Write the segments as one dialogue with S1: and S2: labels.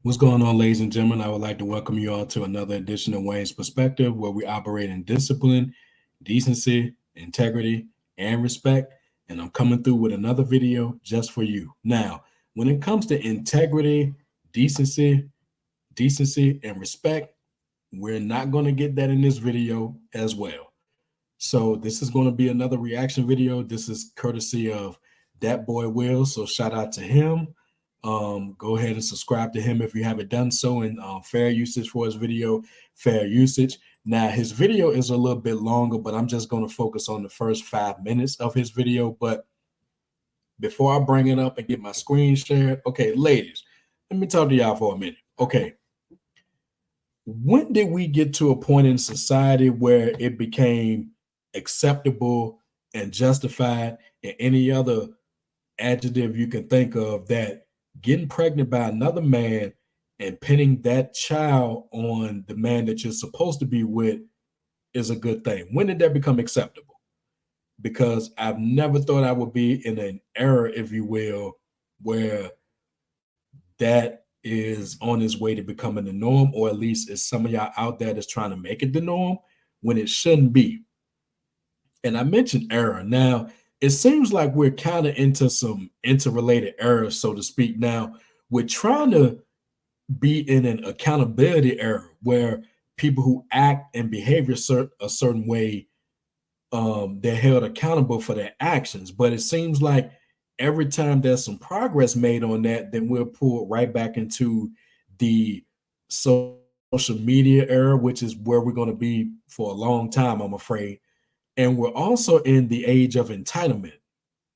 S1: What's going on, ladies and gentlemen? I would like to welcome you all to another edition of Wayne's Perspective, where we operate in discipline, decency, integrity, and respect. And I'm coming through with another video just for you. Now, when it comes to integrity, decency, and respect, we're not going to get that in this video as well. So this is going to be another reaction video. This is courtesy of Dat Boy Will. So shout out to him. Go ahead and subscribe to him if you haven't done so. And fair usage for his video, fair usage. Now his video is a little bit longer, but I'm just going to focus on the first 5 minutes of his video. But before I bring it up and get my screen shared, okay, ladies, let me talk to y'all for a minute. Okay, when did we get to a point in society where it became acceptable and justified, and any other adjective you can think of, that getting pregnant by another man and pinning that child on the man that you're supposed to be with is a good thing? When did that become acceptable? Because I've never thought I would be in an era, if you will, where that is on its way to becoming the norm, or at least is some of y'all out there that's trying to make it the norm when it shouldn't be. And I mentioned error. Now, it seems like we're kind of into some interrelated errors, so to speak. Now, we're trying to be in an accountability era where people who act and behave a certain way, they're held accountable for their actions. But it seems like every time there's some progress made on that, then we're pulled right back into the social media era, which is where we're going to be for a long time, I'm afraid. And we're also in the age of entitlement,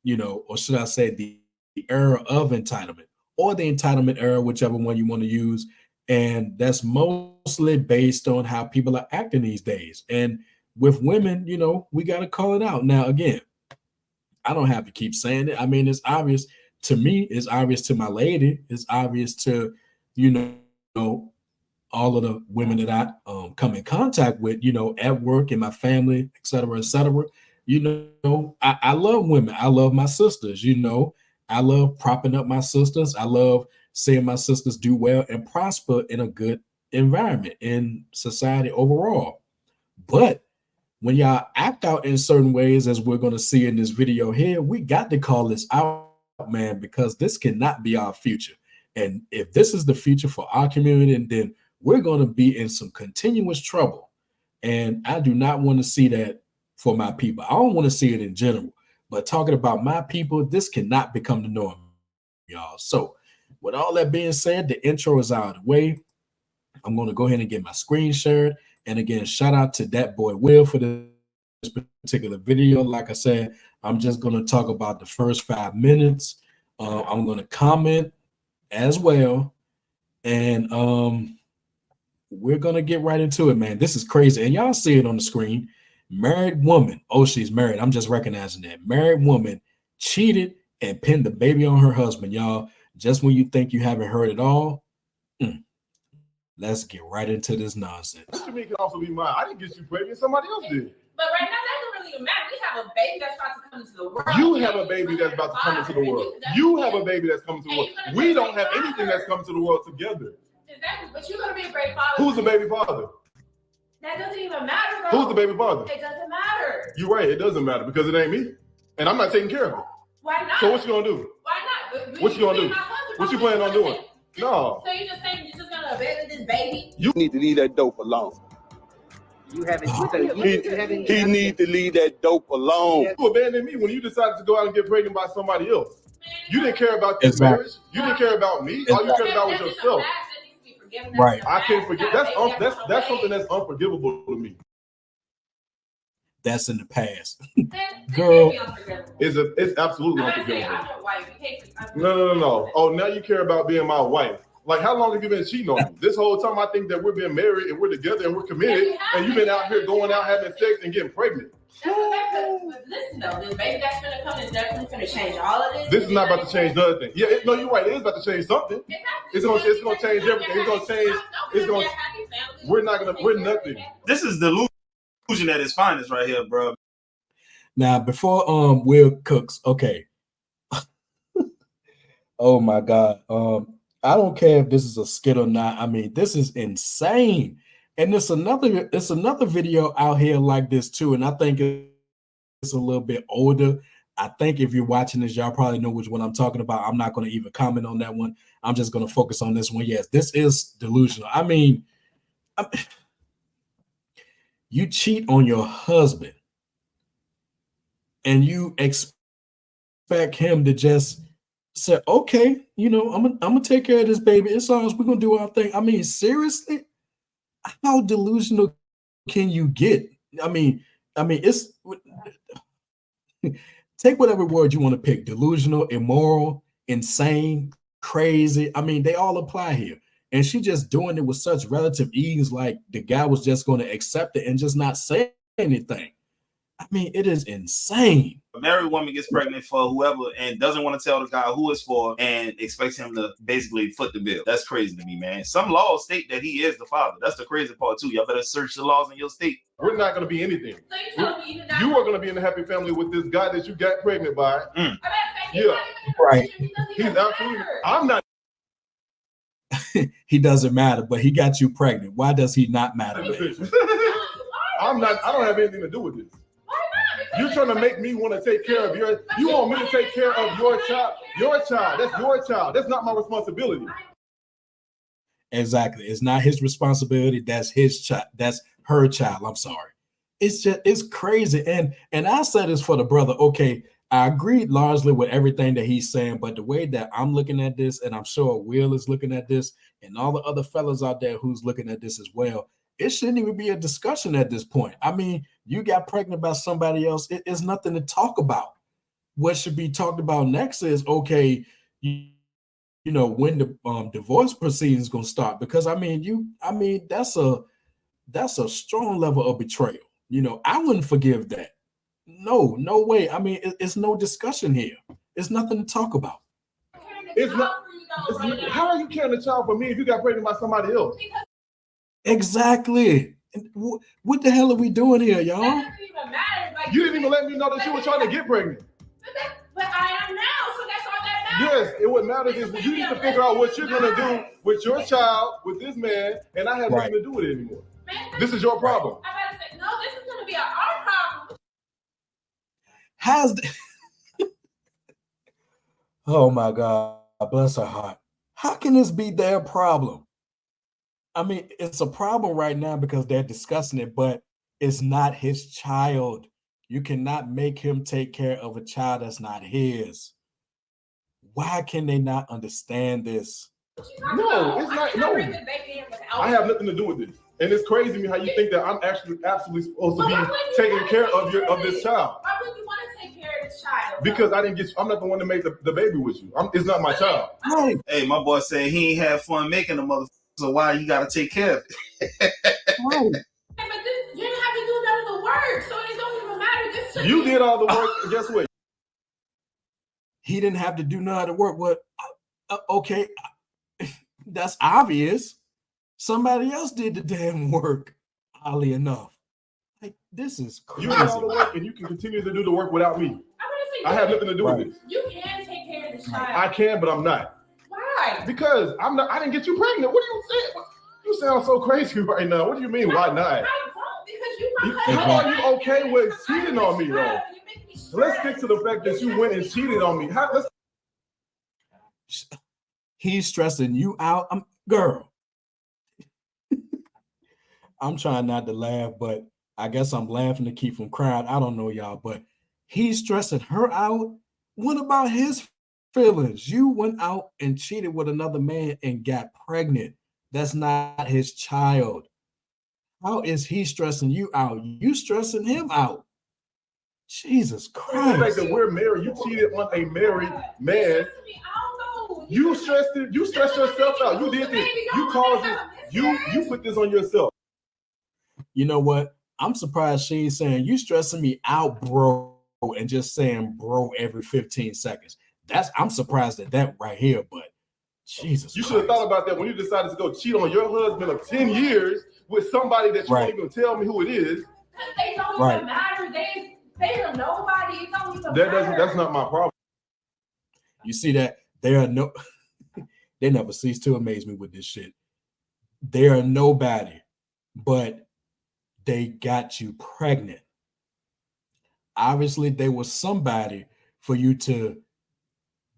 S1: or should I say the era of entitlement, or the entitlement era, whichever one you want to use. And that's mostly based on how people are acting these days. And with women, we got to call it out. Now, again, I don't have to keep saying it. I mean, it's obvious to me, it's obvious to my lady, it's obvious to, you know, all of the women that I come in contact with, at work, in my family, et cetera, et cetera. I love women. I love my sisters. I love propping up my sisters. I love seeing my sisters do well and prosper in a good environment in society overall. But when y'all act out in certain ways, as we're going to see in this video here, we got to call this out, man, because this cannot be our future. And if this is the future for our community, then we're going to be in some continuous trouble. And I do not want to see that for my people. I don't want to see it in general. But talking about my people, this cannot become the norm, y'all. So with all that being said, the intro is out of the way. I'm going to go ahead and get my screen shared. And again, shout out to Dat Boy Will for this particular video. Like I said, I'm just going to talk about the first 5 minutes. I'm going to comment as well. And we're going to get right into it, man. This is crazy. And y'all see it on the screen. Married woman. Oh, she's married. I'm just recognizing that. Married woman cheated and pinned the baby on her husband, y'all. Just when you think you haven't heard it all, let's get right into this nonsense.
S2: This to me can also be mine. I didn't get you pregnant. Somebody else did.
S3: But right now, that doesn't really matter. We have a baby that's about to come into the world.
S2: You have a baby that's about to come into the world. You have a baby that's coming to the world. We don't have anything that's coming to the world together.
S3: Exactly. But you're going to be a great father.
S2: Who's the baby father?
S3: That doesn't even matter, bro.
S2: Who's the baby father?
S3: It doesn't matter.
S2: You're right. It doesn't matter because it ain't me. And I'm not taking care of it.
S3: Why not?
S2: So what you going to do?
S3: Why not?
S2: What you going to do? What you planning on doing? No.
S3: So you're just saying you're just going to abandon this baby?
S4: You need to leave that dope alone.
S5: You haven't.
S4: He need to leave that dope alone.
S2: You abandoned me when you decided to go out and get pregnant by somebody else.
S3: Man,
S2: You didn't care about this marriage. You didn't care about me. All you cared about was yourself.
S1: Right.
S2: I can't forget. That's something that's unforgivable to me.
S1: That's in the past.
S3: Girl.
S2: It's absolutely unforgivable. No. Oh, now you care about being my wife. Like, how long have you been cheating on me? This whole time I think that we've been married and we're together and we're committed, and you've been out here going out having sex and getting pregnant.
S3: Listen though, this baby that's gonna come is definitely gonna change all of this.
S2: This is not about to change the other thing. Yeah, no, you're right. It is about to change something. It's gonna change everything. It's gonna change. It's gonna. We're not gonna. We're nothing.
S6: This is the illusion at its finest right here, bro.
S1: Now, before Will cooks, okay. Oh my God. I don't care if this is a skit or not. I mean, this is insane. And it's another video out here like this too. And I think it's a little bit older. I think if you're watching this, y'all probably know which one I'm talking about. I'm not going to even comment on that one. I'm just going to focus on this one. Yes, this is delusional. I mean, you cheat on your husband and you expect him to just say, okay, you know, I'm gonna take care of this baby. It's ours. We're gonna do our thing. I mean, seriously, how delusional can you get? I mean, it's take whatever word you want to pick: delusional, immoral, insane, crazy. I mean, they all apply here. And she just doing it with such relative ease, like the guy was just going to accept it and just not say anything. I mean, it is insane.
S6: A married woman gets pregnant for whoever and doesn't want to tell the guy who it's for and expects him to basically foot the bill. That's crazy to me, man. Some laws state that he is the father. That's the crazy part too. Y'all better search the laws in your state.
S2: We're not going to be anything. You are going to be in a happy family with this guy that you got pregnant by. Yeah,
S1: right.
S2: He's absolutely. I'm not.
S1: He doesn't matter, but he got you pregnant. Why does he not matter?
S2: I'm not. I don't have anything to do with this. You're trying to make me want to take care of your. You want me to take care of your child. Your child. That's your child. That's not my responsibility.
S1: Exactly. It's not his responsibility. That's his child. That's her child. I'm sorry. It's crazy. And I said this for the brother. Okay, I agreed largely with everything that he's saying, but the way that I'm looking at this, and I'm sure Will is looking at this, and all the other fellas out there who's looking at this as well, it shouldn't even be a discussion at this point. I mean, you got pregnant by somebody else. It's nothing to talk about. What should be talked about next is, okay, you know, when the divorce proceedings going to start, because I mean, that's a strong level of betrayal. You know, I wouldn't forgive that. No way. I mean, it's no discussion here. It's nothing to talk about.
S2: It's not. How are you carrying a child for me if you got pregnant by somebody else?
S1: Exactly. What the hell are we doing here, y'all?
S3: That doesn't even matter. Like,
S2: You didn't even let me know that you were trying to get pregnant.
S3: But I am now, so that's all that matters.
S2: Yes, it would matter is you need to figure out what you're gonna do with your child, with this man, and I have nothing to do with it anymore.
S3: Man,
S2: This is your problem.
S3: I gotta say, no, this is gonna be our problem.
S1: How's oh my God, bless her heart. How can this be their problem? I mean, it's a problem right now because they're discussing it, but it's not his child. You cannot make him take care of a child that's not his. Why can they not understand this?
S2: No, it's not. No, I have nothing to do with this. And it's crazy to me how you think that I'm actually absolutely supposed to be taking care of this child.
S3: Why would you want to take care of this child?
S2: Because I didn't get you. I'm not the one to make the baby with you. It's not my child.
S1: Right.
S6: Hey, my boy said he ain't had fun making the motherfucker, so why you gotta take care of it?
S1: Right.
S3: But this, you didn't have to do none of the work, so it don't even matter. This
S2: You did all the work. Guess what?
S1: He didn't have to do none of the work. What? Okay, that's obvious. Somebody else did the damn work, oddly enough. Like, this is crazy.
S2: You did all the work, and you can continue to do the work without me. I have nothing to do with this.
S3: You can take care of this child.
S2: I can, but I'm not.
S3: Why?
S2: Because I'm not. I didn't get you pregnant. What are you saying? You sound so crazy right now. What do you mean? Why not?
S3: I don't, because you
S2: How are you okay with cheating on me, though? Let's stick to the fact that you went and cheated on me.
S1: He's stressing you out. Girl. I'm trying not to laugh, but I guess I'm laughing to keep from crying. I don't know, y'all, but he's stressing her out. What about his feelings? You went out and cheated with another man and got pregnant. That's not his child. How is he stressing you out? You stressing him out. Jesus Christ.
S2: The fact that we're married, you cheated on a married man. You stressed it. You stressed yourself out. You did this. You caused it. You put this on yourself.
S1: You know what? I'm surprised she ain't saying you stressing me out, bro, and just saying bro every 15 seconds. I'm surprised at that right here, but Jesus.
S2: You should have thought about that when you decided to go cheat on your husband of 10 years with somebody that you don't even tell me who it is.
S3: They don't even matter. They are nobody. It don't even matter.
S2: That's not my problem.
S1: You see that? There are no they never cease to amaze me with this shit. They are nobody, but they got you pregnant. Obviously, they were somebody for you to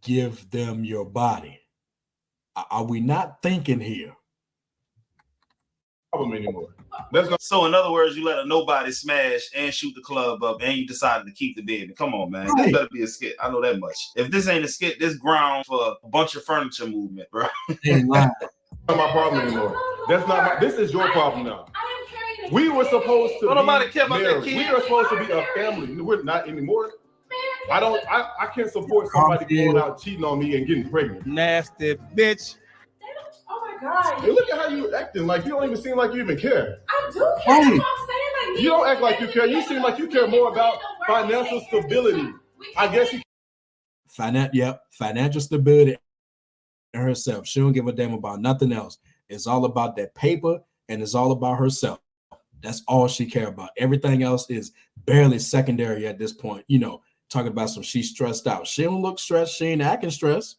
S1: give them your body. Are we not thinking here?
S2: Problem anymore. That's not.
S6: So in other words, you let a nobody smash and shoot the club up, and you decided to keep the baby. Come on, man. This better be a skit. I know that much. If this ain't a skit, this ground for a bunch of furniture movement, bro.
S2: That's not my problem anymore. That's not my. This is your problem now. We were supposed to.
S6: Nobody care about that
S2: married.
S6: kid.
S2: We are supposed to be a family. We're not anymore. I can't support somebody going out cheating on me and getting pregnant.
S4: Nasty bitch.
S3: Oh my God.
S2: Hey, look at how you acting. Like you don't even seem like you even care.
S3: I do care. That's what I'm saying. Like,
S2: You don't act like you care. You seem like you care more about financial stability. I guess you.
S1: Financial stability and herself. She don't give a damn about nothing else. It's all about that paper and it's all about herself. That's all she care about. Everything else is barely secondary at this point. You know, talking about some she's stressed out. She don't look stressed. She ain't acting stressed.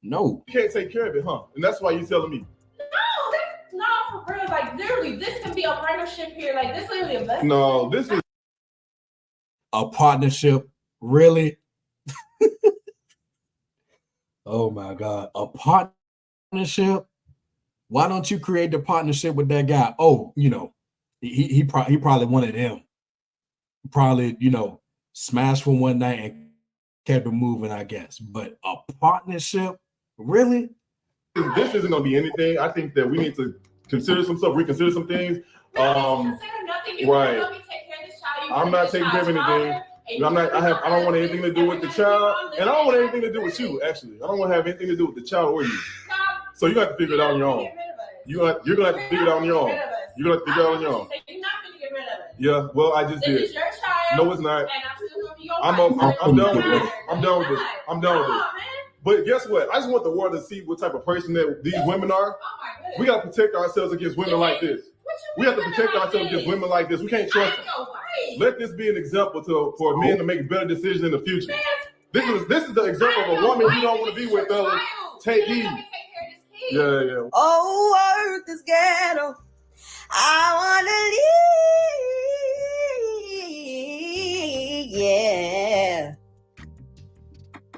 S1: No.
S2: You can't take care of it, huh? And that's why you telling me.
S3: No, that's not for real. Like literally, this can be a partnership here. Like this literally a blessing.
S2: No, this is
S1: A partnership. Really? Oh my God. A partnership? Why don't you create the partnership with that guy? Oh, you know, he probably wanted him. Probably, you know, smashed for one night and kept it moving, I guess. But a partnership? Really?
S2: this isn't gonna be anything. I think that we need to consider some stuff, reconsider some things.
S3: Consider nothing.
S2: Right.
S3: Help me take care of this child.
S2: I'm not taking care of anything. I don't want anything to do with the child, and I don't want anything to do with you. Actually, I don't want to have anything to do with the child or you. So you got to figure it out on your own. You're gonna have to figure it out on your own. You're gonna have to figure it out on your own.
S3: You're not gonna get rid of it.
S2: Yeah. Well, I just
S3: This
S2: did.
S3: is your child.
S2: No, it's not.
S3: And I'm still gonna be your
S2: I'm
S3: wife.
S2: done with this. I'm done with this. I'm done with
S3: Come
S2: this.
S3: on, man.
S2: But guess what? I just want the world to see what type of person that these women are.
S3: Oh my goodness.
S2: We got to protect ourselves against women like this. We have to protect ourselves against women like this. We can't trust them. Let this be an example for men to make better decisions in the future. This is the example of a woman you don't want to be with, fellas. Take heed. Yeah.
S7: Oh, earth is ghetto. I wanna leave. Yeah.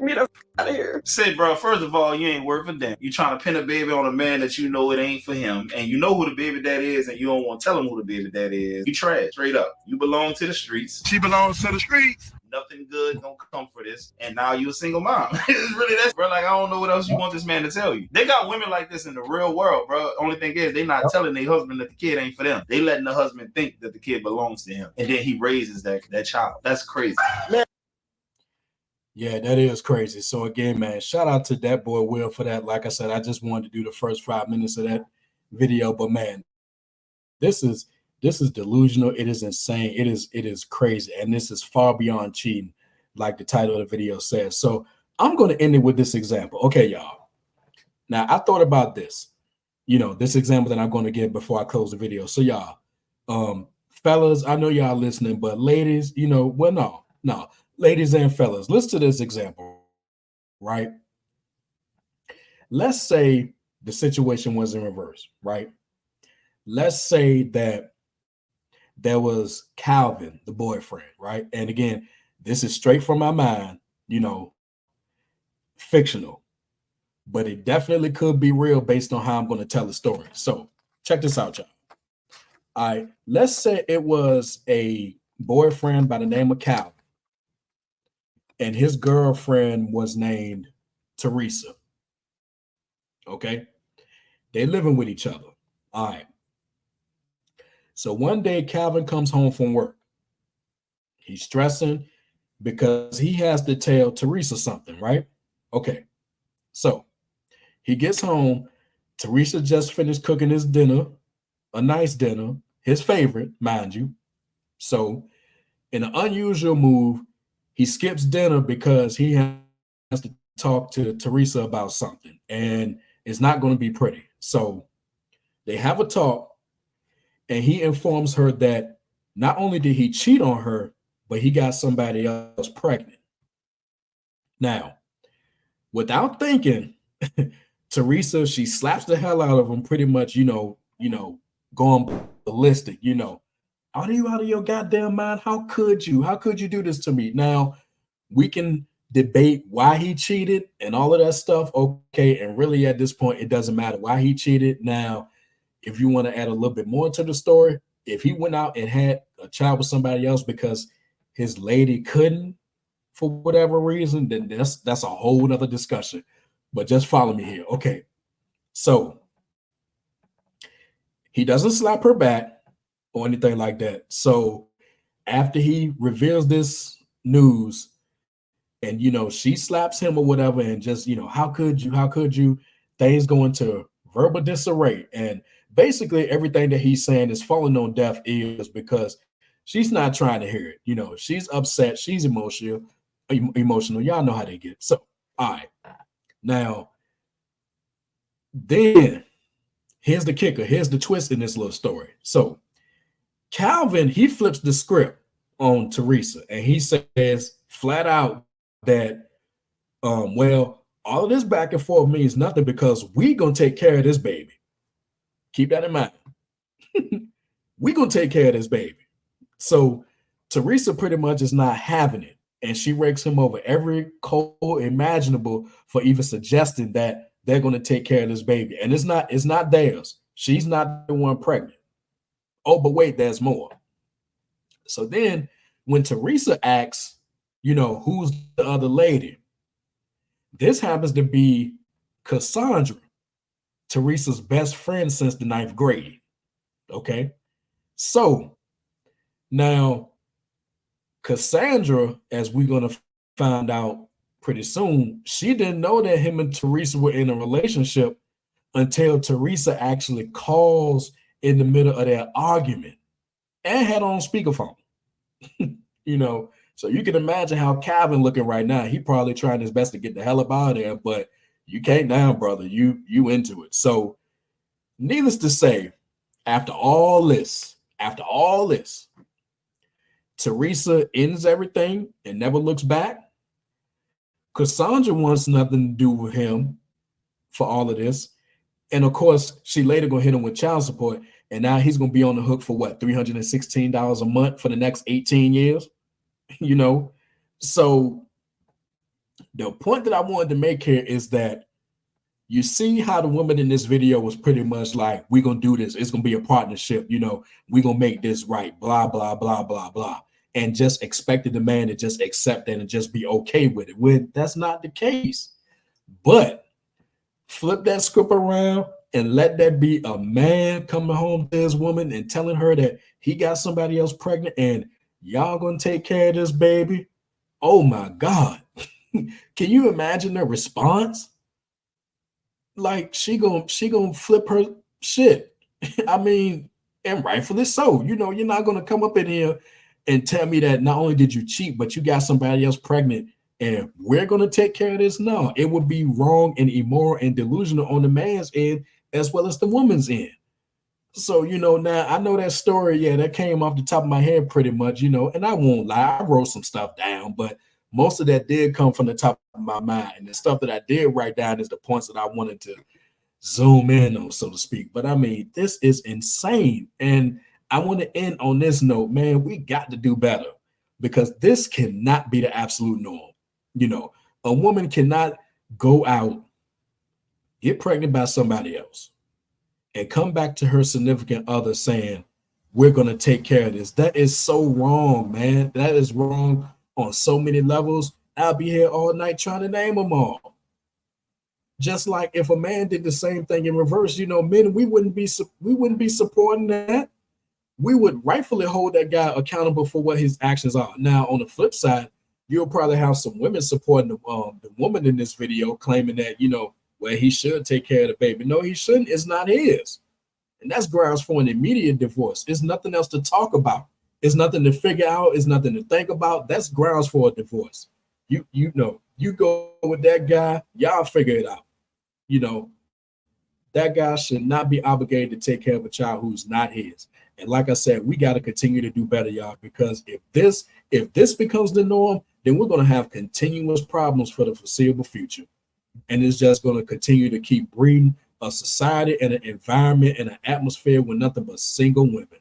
S5: Get the f- out of here.
S6: Say, bro, first of all, you ain't worth a damn. You trying to pin a baby on a man that you know it ain't for him, and you know who the baby dad is, and you don't want to tell him who the baby dad is. You trash, straight up. You belong to the streets.
S4: She belongs to the streets.
S6: Nothing good don't come for this, and now you a single mom. It's really that, bro. Like, I don't know what else you want this man to tell you. They got women like this in the real world, bro. Only thing is, they not telling their husband that the kid ain't for them. They letting the husband think that the kid belongs to him, and then he raises that child. That's crazy.
S1: Yeah, that is crazy. So again, man, shout out to that boy Will for that. Like I said, I just wanted to do the first 5 minutes of that video, but man, this is delusional. It is insane. It is crazy, and this is far beyond cheating, like the title of the video says. So I'm going to end it with this example. Okay, y'all. Now I thought about this, this example that I'm going to give before I close the video. So y'all, fellas, I know y'all listening, but ladies, no. Ladies and fellas, listen to this example, right? Let's say the situation was in reverse, right? Let's say that there was Calvin, the boyfriend, right? And again, this is straight from my mind, fictional, but it definitely could be real based on how I'm going to tell the story. So check this out, y'all. All right, let's say it was a boyfriend by the name of Calvin, and his girlfriend was named Teresa. Okay? They're living with each other. All right. So one day Calvin comes home from work. He's stressing because he has to tell Teresa something, right? Okay. So he gets home. Teresa just finished cooking his dinner, a nice dinner, his favorite, mind you. So in an unusual move, he skips dinner because he has to talk to Teresa about something, and it's not going to be pretty. So they have a talk, and he informs her that not only did he cheat on her, but he got somebody else pregnant. Now, without thinking, Teresa, she slaps the hell out of him, pretty much, going ballistic, Are you out of your goddamn mind? How could you? How could you do this to me? Now, we can debate why he cheated and all of that stuff. Okay, and really at this point, it doesn't matter why he cheated. Now, if you want to add a little bit more to the story, if he went out and had a child with somebody else because his lady couldn't, for whatever reason, then that's a whole nother discussion. But just follow me here. Okay, so he doesn't slap her back or anything like that. So after he reveals this news, and she slaps him or whatever, and just how could you, things go into verbal disarray, and basically everything that he's saying is falling on deaf ears because she's not trying to hear it. She's upset, she's emotional. Y'all know how they get. So all right, now then here's the kicker, here's the twist in this little story. So Calvin, he flips the script on Teresa, and he says flat out that well, all of this back and forth means nothing because we gonna take care of this baby. Keep that in mind. We gonna take care of this baby. So Teresa pretty much is not having it, and she rakes him over every coal imaginable for even suggesting that they're gonna take care of this baby, and it's not theirs. She's not the one pregnant. Oh, but wait, there's more. So then when Teresa asks, who's the other lady? This happens to be Cassandra, Teresa's best friend since the 9th grade. Okay. So now Cassandra, as we're going to find out pretty soon, she didn't know that him and Teresa were in a relationship until Teresa actually calls in the middle of their argument and had on speakerphone. So you can imagine how Calvin looking right now. He probably trying his best to get the hell up out of there, but you can't now, brother. You into it. So needless to say, after all this, Teresa ends everything and never looks back. Cassandra wants nothing to do with him for all of this. And of course, she later gonna hit him with child support. And now he's gonna be on the hook for what, $316 a month for the next 18 years? So the point that I wanted to make here is that you see how the woman in this video was pretty much like, we're gonna do this, it's gonna be a partnership, we're gonna make this right, blah, blah, blah, blah, blah, and just expected the man to just accept that and just be okay with it, when that's not the case. But flip that script around and let that be a man coming home to his woman and telling her that he got somebody else pregnant and y'all gonna take care of this baby. Oh my God. Can you imagine the response? Like she gonna flip her shit. I mean, and rightfully so. You're not gonna come up in here and tell me that not only did you cheat, but you got somebody else pregnant and we're gonna take care of this. No, it would be wrong and immoral and delusional on the man's end as well as the woman's end. So, now I know that story, that came off the top of my head pretty much, and I won't lie, I wrote some stuff down, but most of that did come from the top of my mind. And the stuff that I did write down is the points that I wanted to zoom in on, so to speak. But I mean, this is insane. And I want to end on this note, man, we got to do better because this cannot be the absolute norm. A woman cannot go out, get pregnant by somebody else, and come back to her significant other saying, we're going to take care of this. That is so wrong, man. That is wrong on so many levels. I'll be here all night trying to name them all. Just like if a man did the same thing in reverse, men, we wouldn't be supporting that. We would rightfully hold that guy accountable for what his actions are. Now, on the flip side, you'll probably have some women supporting the woman in this video, claiming that, well, he should take care of the baby. No, he shouldn't. It's not his. And that's grounds for an immediate divorce. There's nothing else to talk about. It's nothing to figure out. It's nothing to think about. That's grounds for a divorce. You go with that guy, y'all figure it out. That guy should not be obligated to take care of a child who's not his. And like I said, we got to continue to do better, y'all, because if this becomes the norm, then we're going to have continuous problems for the foreseeable future. And it's just going to continue to keep breeding a society and an environment and an atmosphere with nothing but single women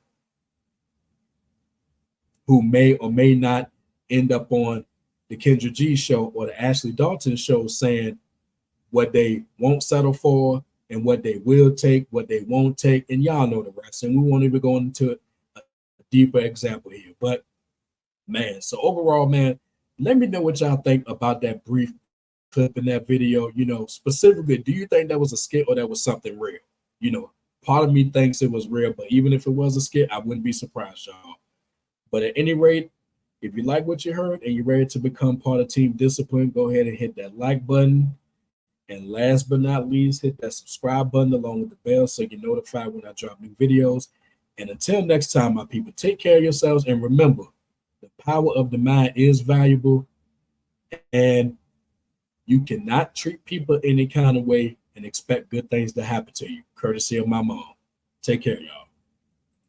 S1: who may or may not end up on the Kendra G show or the Ashley Dalton show saying what they won't settle for and what they will take, what they won't take. And y'all know the rest. And we won't even go into a deeper example here. But man, so overall, man, let me know what y'all think about that brief clip in that video. You know, specifically, do you think that was a skit or that was something real? You know, part of me thinks it was real, but even if it was a skit, I wouldn't be surprised, y'all. But at any rate, if you like what you heard and you're ready to become part of Team Discipline, go ahead and hit that like button. And last but not least, hit that subscribe button along with the bell so you're notified when I drop new videos. And until next time, my people, take care of yourselves. And remember, the power of the mind is valuable. And you cannot treat people any kind of way and expect good things to happen to you, courtesy of my mom. Take care, y'all.